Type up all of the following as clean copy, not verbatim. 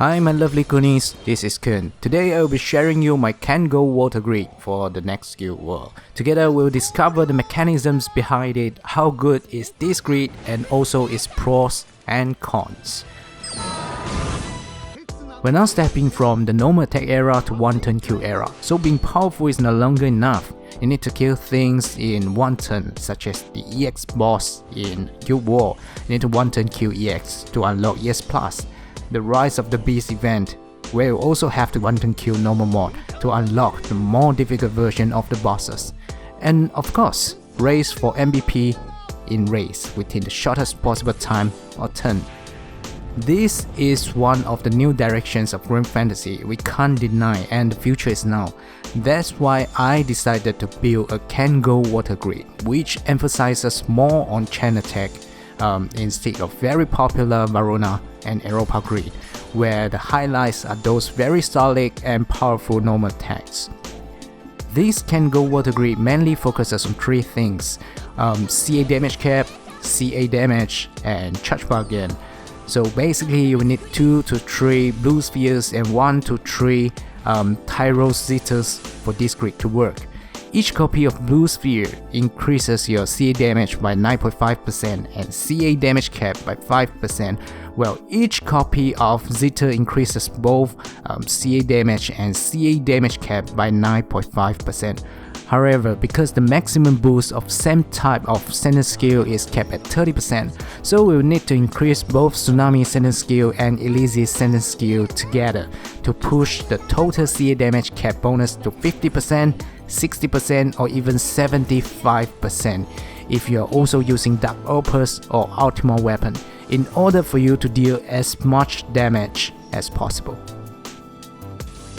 Hi my lovely Koonies, this is Koon. Today I will be sharing you my Kengo water grid for the next skill world. Together we will discover the mechanisms behind it, how good is this grid and also its pros and cons. We're now stepping from the normal attack era to one turn kill era, so being powerful is no longer enough. You need to kill things in one turn, such as the EX boss in Guild War. You need to one turn kill EX to unlock EX Plus. The Rise of the Beast event, where you also have to one turn kill normal mode to unlock the more difficult version of the bosses. And of course, race for MVP in race within the shortest possible time or turn. This is one of the new directions of grim fantasy we can't deny, and the future is now. That's why I decided to build a Kengo water grid, which emphasizes more on chain attack instead of very popular Varuna and Europa grid, where the highlights are those very solid and powerful normal attacks. This Kengo water grid mainly focuses on three things: CA damage cap, CA damage, and charge bar gain. So basically you will need 2 to 3 blue spheres and 1 to 3 Tyros Zithers for this grid to work. Each copy of blue sphere increases your CA damage by 9.5% and CA damage cap by 5%, while each copy of Zither increases both CA damage and CA damage cap by 9.5%. However, because the maximum boost of same type of sentence skill is capped at 30%, so we will need to increase both Tsunami sentence skill and Elizi sentence skill together to push the total CA damage cap bonus to 50%, 60% or even 75% if you are also using Dark Opus or Ultima weapon, in order for you to deal as much damage as possible.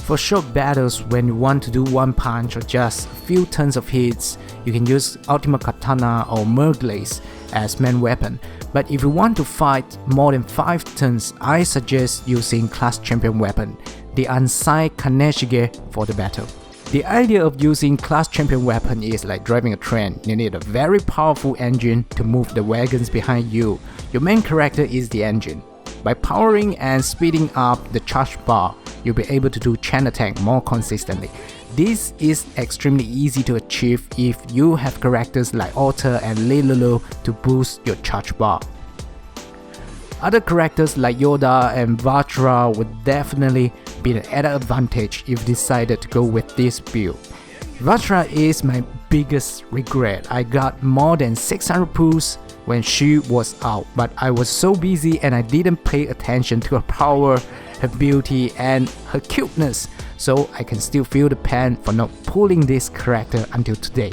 For short battles, when you want to do one punch or just a few turns of hits, you can use Ultima Katana or Merglace as main weapon. But if you want to fight more than 5 turns, I suggest using class champion weapon, the Unsigned Kaneshige, for the battle. The idea of using class champion weapon is like driving a train. You need a very powerful engine to move the wagons behind you. Your main character is the engine. By powering and speeding up the charge bar, you'll be able to do chain attack more consistently. This is extremely easy to achieve if you have characters like Alter and Lilulu to boost your charge bar. Other characters like Yoda and Vajra would definitely be an added advantage if you decided to go with this build. Vajra is my biggest regret. I got more than 600 pulls when she was out, but I was so busy and I didn't pay attention to her power, her beauty and her cuteness, so I can still feel the pain for not pulling this character until today.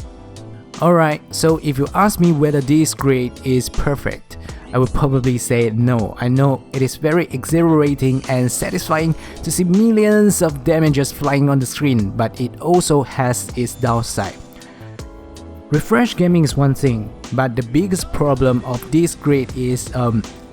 Alright, so if you ask me whether this grid is perfect, I would probably say no. I know it is very exhilarating and satisfying to see millions of damages flying on the screen, but it also has its downside. Refresh gaming is one thing, but the biggest problem of this grid is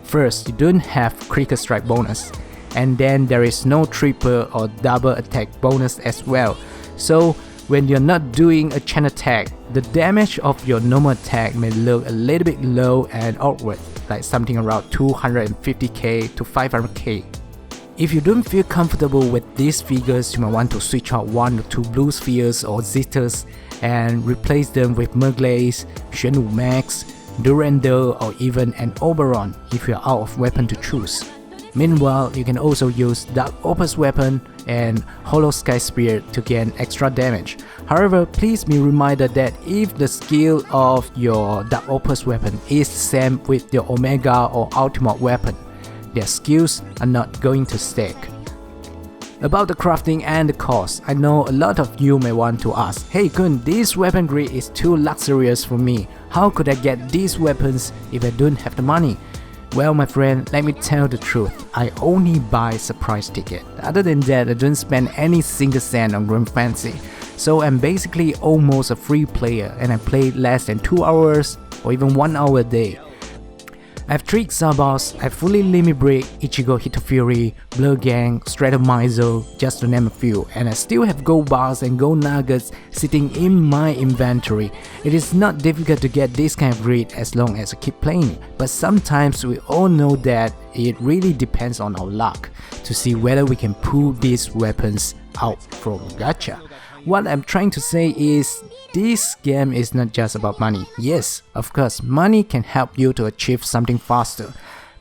first, you don't have critical strike bonus, and then there is no triple or double attack bonus as well. So when you're not doing a chain attack, the damage of your normal attack may look a little bit low and awkward, like something around 250k to 500k. If you don't feel comfortable with these figures, you might want to switch out 1 or 2 blue spheres or Zithers and replace them with Merglace, Shenwu Max, Durandal or even an Oberon if you are out of weapon to choose. Meanwhile, you can also use Dark Opus weapon and Hollow Sky Spear to gain extra damage. However, please be reminded that if the skill of your Dark Opus weapon is the same with your Omega or Ultimate weapon, their skills are not going to stack. About the crafting and the cost, I know a lot of you may want to ask, "Hey Koon, this weapon grid is too luxurious for me. How could I get these weapons if I don't have the money?" Well my friend, let me tell the truth, I only buy surprise ticket. Other than that, I don't spend any single cent on grim fantasy. So I'm basically almost a free player and I play less than 2 hours or even 1 hour a day. I have 3 Xabos, I have fully Limit Break, Ichigo Hito Fury, Blur Gang, Stratomizo, just to name a few, and I still have gold bars and gold nuggets sitting in my inventory. It is not difficult to get this kind of greed as long as I keep playing, but sometimes we all know that it really depends on our luck to see whether we can pull these weapons out from gacha. What I'm trying to say is, this game is not just about money. Yes, of course, money can help you to achieve something faster,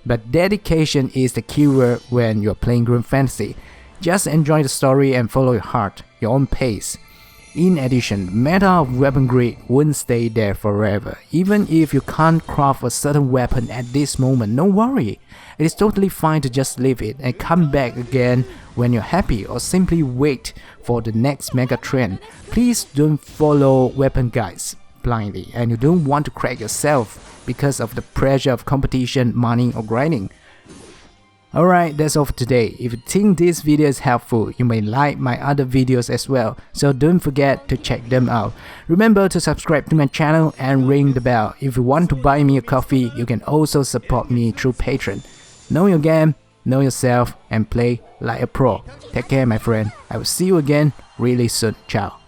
but dedication is the keyword when you're playing Grim Fantasy. Just enjoy the story and follow your heart, your own pace. In addition, the meta of weapon greed won't stay there forever. Even if you can't craft a certain weapon at this moment, don't worry. It is totally fine to just leave it and come back again when you're happy, or simply wait for the next mega trend. Please don't follow weapon guides blindly, and you don't want to crack yourself because of the pressure of competition, money or grinding. Alright, that's all for today. If you think this video is helpful, you may like my other videos as well, so don't forget to check them out. Remember to subscribe to my channel and ring the bell. If you want to buy me a coffee, you can also support me through Patreon. Know your game, know yourself, and play like a pro. Take care, my friend. I will see you again really soon. Ciao.